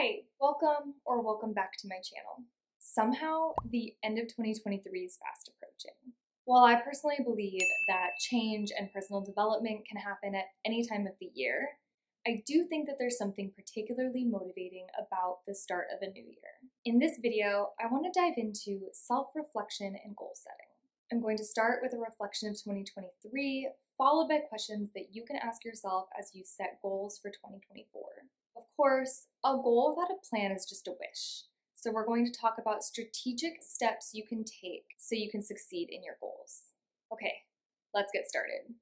Hi, welcome back to my channel. Somehow, the end of 2023 is fast approaching. While I personally believe that change and personal development can happen at any time of the year, I do think that there's something particularly motivating about the start of a new year. In this video, I want to dive into self-reflection and goal setting. I'm going to start with a reflection of 2023, followed by questions that you can ask yourself as you set goals for 2024. Of course, a goal without a plan is just a wish. So we're going to talk about strategic steps you can take so you can succeed in your goals. Okay, let's get started.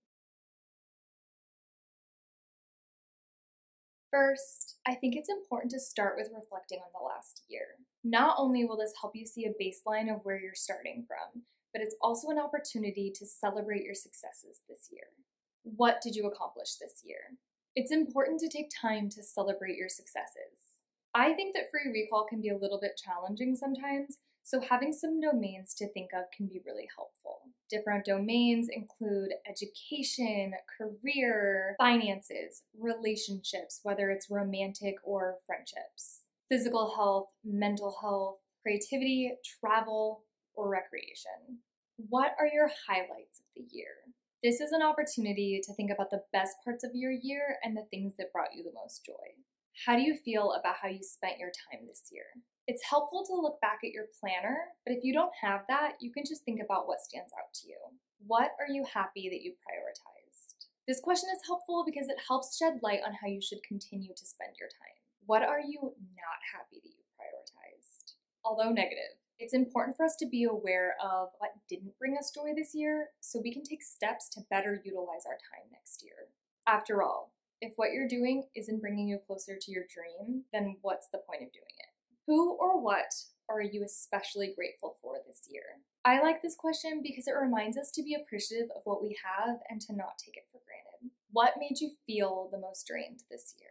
First, I think it's important to start with reflecting on the last year. Not only will this help you see a baseline of where you're starting from, but it's also an opportunity to celebrate your successes this year. What did you accomplish this year? It's important to take time to celebrate your successes. I think that free recall can be a little bit challenging sometimes, so having some domains to think of can be really helpful. Different domains include education, career, finances, relationships, whether it's romantic or friendships, physical health, mental health, creativity, travel, or recreation. What are your highlights of the year? This is an opportunity to think about the best parts of your year and the things that brought you the most joy. How do you feel about how you spent your time this year? It's helpful to look back at your planner, but if you don't have that, you can just think about what stands out to you. What are you happy that you prioritized? This question is helpful because it helps shed light on how you should continue to spend your time. What are you not happy that you prioritized? Although negative, it's important for us to be aware of what didn't bring us joy this year so we can take steps to better utilize our time next year. After all, if what you're doing isn't bringing you closer to your dream, then what's the point of doing it? Who or what are you especially grateful for this year? I like this question because it reminds us to be appreciative of what we have and to not take it for granted. What made you feel the most drained this year?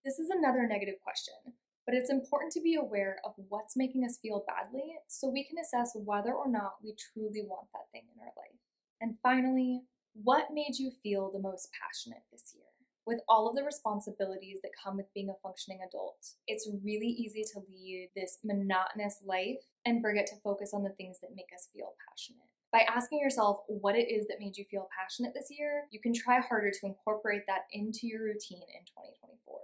This is another negative question, but it's important to be aware of what's making us feel badly so we can assess whether or not we truly want that thing in our life. And finally, what made you feel the most passionate this year? With all of the responsibilities that come with being a functioning adult, it's really easy to lead this monotonous life and forget to focus on the things that make us feel passionate. By asking yourself what it is that made you feel passionate this year, you can try harder to incorporate that into your routine in 2024.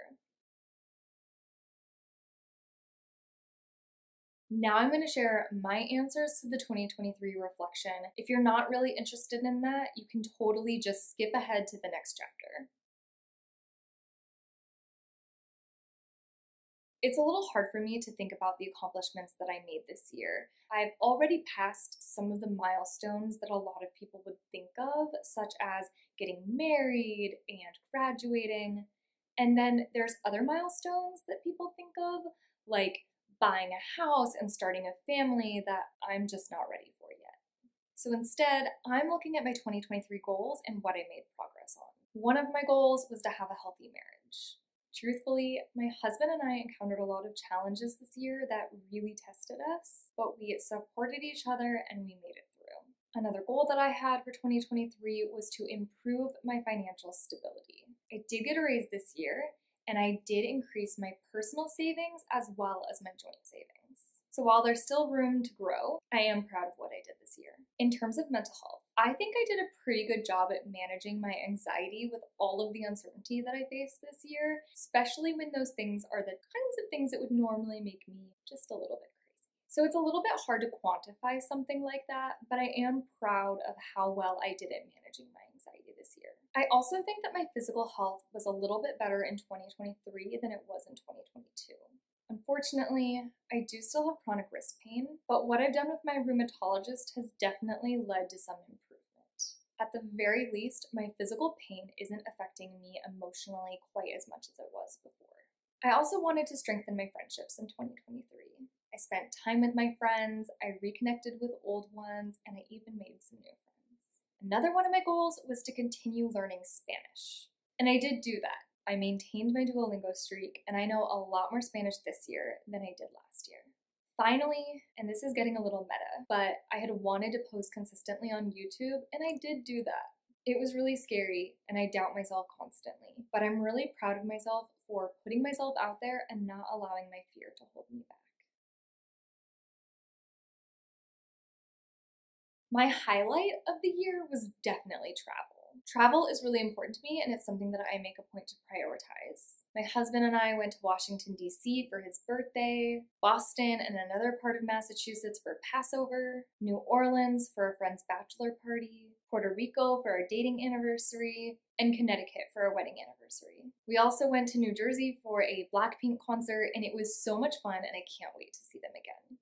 Now I'm going to share my answers to the 2023 reflection. If you're not really interested in that, you can totally just skip ahead to the next chapter. It's a little hard for me to think about the accomplishments that I made this year. I've already passed some of the milestones that a lot of people would think of, such as getting married and graduating. And then there's other milestones that people think of, like buying a house and starting a family that I'm just not ready for yet. So instead, I'm looking at my 2023 goals and what I made progress on. One of my goals was to have a healthy marriage. Truthfully, my husband and I encountered a lot of challenges this year that really tested us, but we supported each other and we made it through. Another goal that I had for 2023 was to improve my financial stability. I did get a raise this year, and I did increase my personal savings as well as my joint savings. So while there's still room to grow, I am proud of what I did this year. In terms of mental health, I think I did a pretty good job at managing my anxiety with all of the uncertainty that I faced this year, especially when those things are the kinds of things that would normally make me just a little bit crazy. So it's a little bit hard to quantify something like that, but I am proud of how well I did at managing my anxiety this year. I also think that my physical health was a little bit better in 2023 than it was in 2022. Unfortunately, I do still have chronic wrist pain, but what I've done with my rheumatologist has definitely led to some improvement. At the very least, my physical pain isn't affecting me emotionally quite as much as it was before. I also wanted to strengthen my friendships in 2023. I spent time with my friends, I reconnected with old ones, and I even made some new friends. Another one of my goals was to continue learning Spanish, and I did do that. I maintained my Duolingo streak, and I know a lot more Spanish this year than I did last year. Finally, and this is getting a little meta, but I had wanted to post consistently on YouTube, and I did do that. It was really scary, and I doubt myself constantly, but I'm really proud of myself for putting myself out there and not allowing my fear to hold me back. My highlight of the year was definitely travel. Travel is really important to me, and it's something that I make a point to prioritize. My husband and I went to Washington, D.C. for his birthday, Boston and another part of Massachusetts for Passover, New Orleans for a friend's bachelor party, Puerto Rico for our dating anniversary, and Connecticut for our wedding anniversary. We also went to New Jersey for a Blackpink concert, and it was so much fun, and I can't wait to see them again.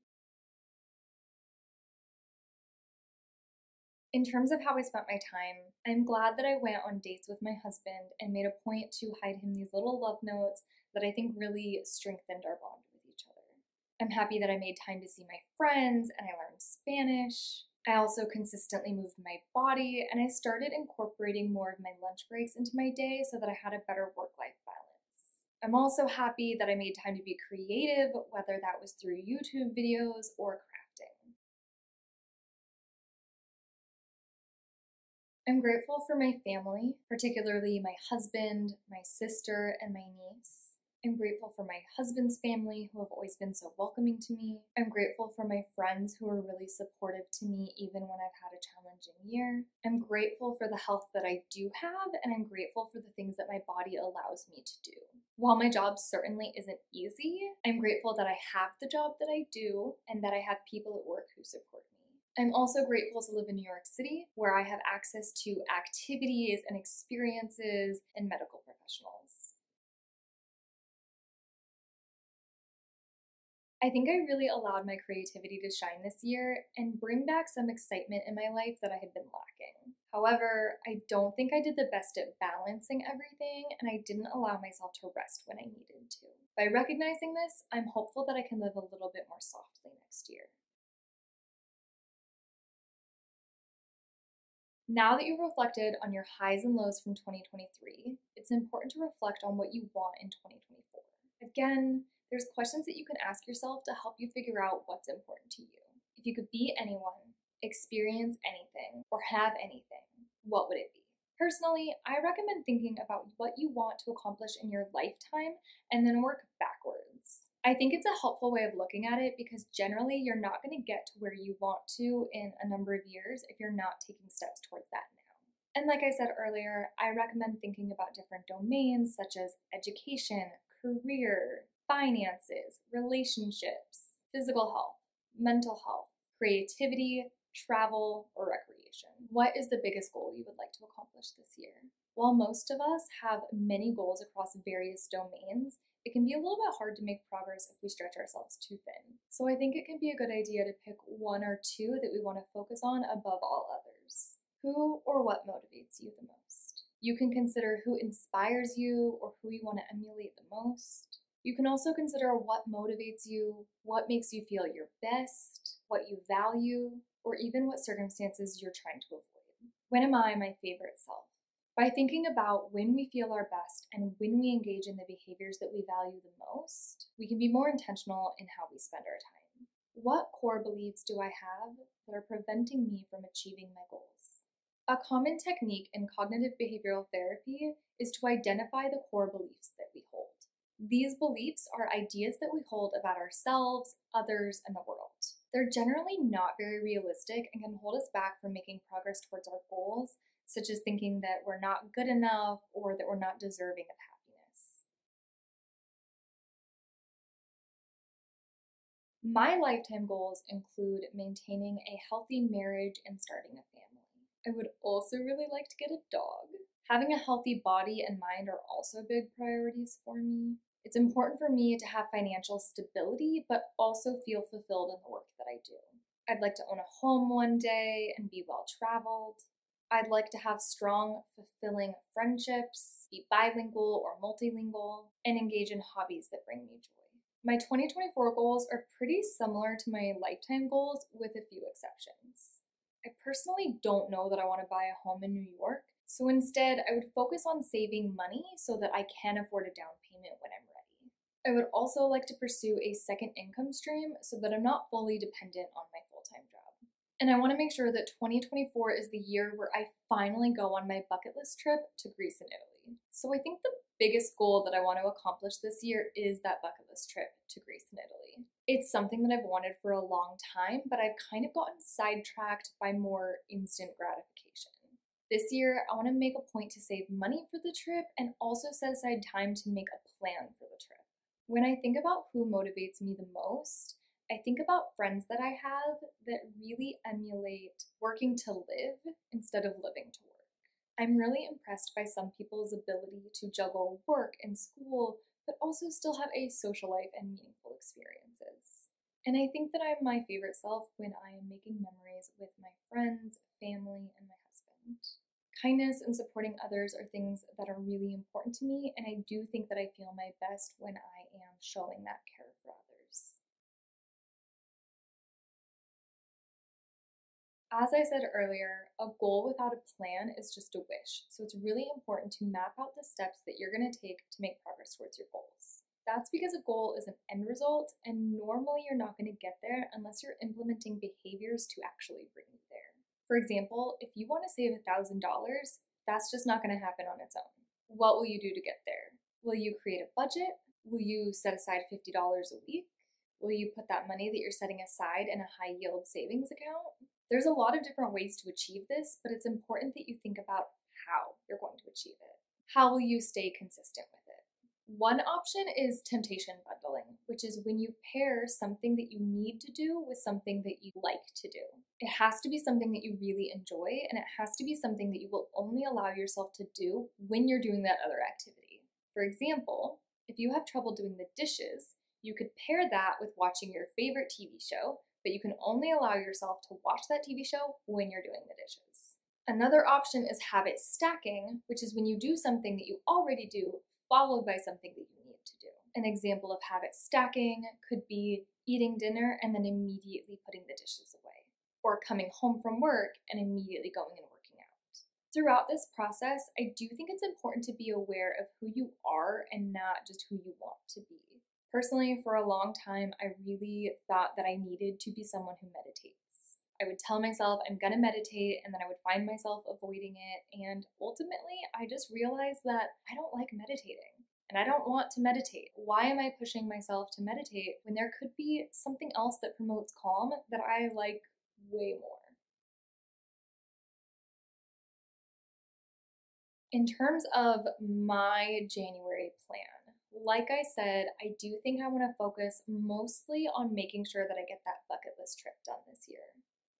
In terms of how I spent my time, I'm glad that I went on dates with my husband and made a point to hide him these little love notes that I think really strengthened our bond with each other. I'm happy that I made time to see my friends and I learned Spanish. I also consistently moved my body and I started incorporating more of my lunch breaks into my day so that I had a better work-life balance. I'm also happy that I made time to be creative, whether that was through YouTube videos or crafting. I'm grateful for my family, particularly my husband, my sister, and my niece. I'm grateful for my husband's family who have always been so welcoming to me. I'm grateful for my friends who are really supportive to me even when I've had a challenging year. I'm grateful for the health that I do have, and I'm grateful for the things that my body allows me to do. While my job certainly isn't easy, I'm grateful that I have the job that I do and that I have people at work who support me. I'm also grateful to live in New York City, where I have access to activities and experiences and medical professionals. I think I really allowed my creativity to shine this year and bring back some excitement in my life that I had been lacking. However, I don't think I did the best at balancing everything, and I didn't allow myself to rest when I needed to. By recognizing this, I'm hopeful that I can live a little bit more softly next year. Now that you've reflected on your highs and lows from 2023, it's important to reflect on what you want in 2024. Again, there's questions that you can ask yourself to help you figure out what's important to you. If you could be anyone, experience anything, or have anything, what would it be? Personally, I recommend thinking about what you want to accomplish in your lifetime and then work backwards. I think it's a helpful way of looking at it because generally you're not going to get to where you want to in a number of years if you're not taking steps towards that now. And like I said earlier, I recommend thinking about different domains such as education, career, finances, relationships, physical health, mental health, creativity, travel, or recreation. What is the biggest goal you would like to accomplish this year? While most of us have many goals across various domains, it can be a little bit hard to make progress if we stretch ourselves too thin. So I think it can be a good idea to pick one or two that we want to focus on above all others. Who or what motivates you the most? You can consider who inspires you or who you want to emulate the most. You can also consider what motivates you, what makes you feel your best, what you value, or even what circumstances you're trying to avoid. When am I my favorite self? By thinking about when we feel our best and when we engage in the behaviors that we value the most, we can be more intentional in how we spend our time. What core beliefs do I have that are preventing me from achieving my goals? A common technique in cognitive behavioral therapy is to identify the core beliefs that we hold. These beliefs are ideas that we hold about ourselves, others, and the world. They're generally not very realistic and can hold us back from making progress towards our goals, such as thinking that we're not good enough or that we're not deserving of happiness. My lifetime goals include maintaining a healthy marriage and starting a family. I would also really like to get a dog. Having a healthy body and mind are also big priorities for me. It's important for me to have financial stability, but also feel fulfilled in the work that I do. I'd like to own a home one day and be well traveled. I'd like to have strong, fulfilling friendships, be bilingual or multilingual, and engage in hobbies that bring me joy. My 2024 goals are pretty similar to my lifetime goals with a few exceptions. I personally don't know that I want to buy a home in New York, so instead I would focus on saving money so that I can afford a down payment when I'm ready. I would also like to pursue a second income stream so that I'm not fully dependent on my full-time job. And I want to make sure that 2024 is the year where I finally go on my bucket list trip to Greece and Italy. So I think the biggest goal that I want to accomplish this year is that bucket list trip to Greece and Italy. It's something that I've wanted for a long time, but I've kind of gotten sidetracked by more instant gratification. This year, I want to make a point to save money for the trip and also set aside time to make a plan for the trip. When I think about who motivates me the most, I think about friends that I have that really emulate working to live instead of living to work. I'm really impressed by some people's ability to juggle work and school, but also still have a social life and meaningful experiences. And I think that I'm my favorite self when I am making memories with my friends, family, and my husband. Kindness and supporting others are things that are really important to me, and I do think that I feel my best when I am showing that care for others. As I said earlier, a goal without a plan is just a wish, so it's really important to map out the steps that you're going to take to make progress towards your goals. That's because a goal is an end result, and normally you're not going to get there unless you're implementing behaviors to actually bring you there. For example, if you want to save $1,000, that's just not going to happen on its own. What will you do to get there? Will you create a budget? Will you set aside $50 a week? Will you put that money that you're setting aside in a high yield savings account? There's a lot of different ways to achieve this, but it's important that you think about how you're going to achieve it. How will you stay consistent with it? One option is temptation bundling, which is when you pair something that you need to do with something that you like to do. It has to be something that you really enjoy, and it has to be something that you will only allow yourself to do when you're doing that other activity. For example, if you have trouble doing the dishes, you could pair that with watching your favorite TV show, but you can only allow yourself to watch that TV show when you're doing the dishes. Another option is habit stacking, which is when you do something that you already do, followed by something that you need to do. An example of habit stacking could be eating dinner and then immediately putting the dishes away, or coming home from work and immediately going and working out. Throughout this process, I do think it's important to be aware of who you are and not just who you want to be. Personally, for a long time, I really thought that I needed to be someone who meditates. I would tell myself I'm gonna meditate, and then I would find myself avoiding it, and ultimately, I just realized that I don't like meditating, and I don't want to meditate. Why am I pushing myself to meditate when there could be something else that promotes calm that I like way more? In terms of my January plan, like I said, I do think I want to focus mostly on making sure that I get that bucket list trip done this year.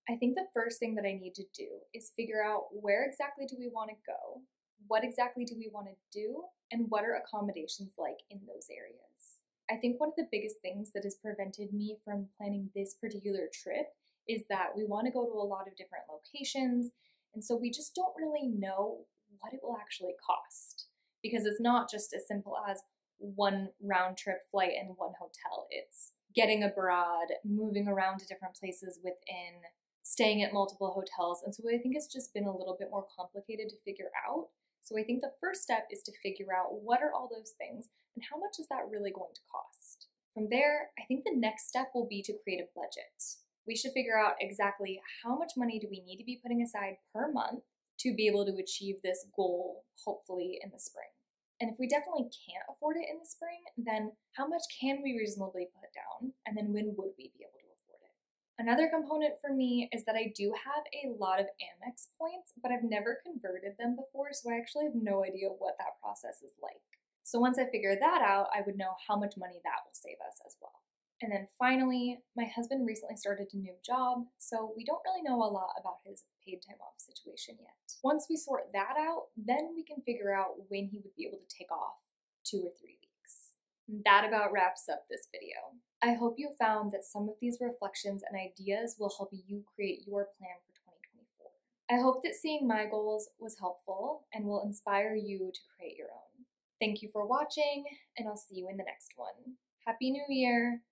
I think the first thing that I need to do is figure out where exactly do we want to go, what exactly do we want to do, and what are accommodations like in those areas. I think one of the biggest things that has prevented me from planning this particular trip is that we want to go to a lot of different locations, and so we just don't really know what it will actually cost, because it's not just as simple as one round trip flight and one hotel. It's getting abroad, moving around to different places within, staying at multiple hotels. And so I think it's just been a little bit more complicated to figure out. So I think the first step is to figure out what are all those things and how much is that really going to cost. From there, I think the next step will be to create a budget. We should figure out exactly how much money do we need to be putting aside per month to be able to achieve this goal, hopefully in the spring. And if we definitely can't afford it in the spring, then how much can we reasonably put down? And then when would we be able to afford it? Another component for me is that I do have a lot of Amex points, but I've never converted them before, so I actually have no idea what that process is like. So once I figure that out, I would know how much money that will save us as well. And then finally, my husband recently started a new job, so we don't really know a lot about his paid time off situation yet. Once we sort that out, then we can figure out when he would be able to take off 2 or 3 weeks. That about wraps up this video. I hope you found that some of these reflections and ideas will help you create your plan for 2024. I hope that seeing my goals was helpful and will inspire you to create your own. Thank you for watching, and I'll see you in the next one. Happy New Year!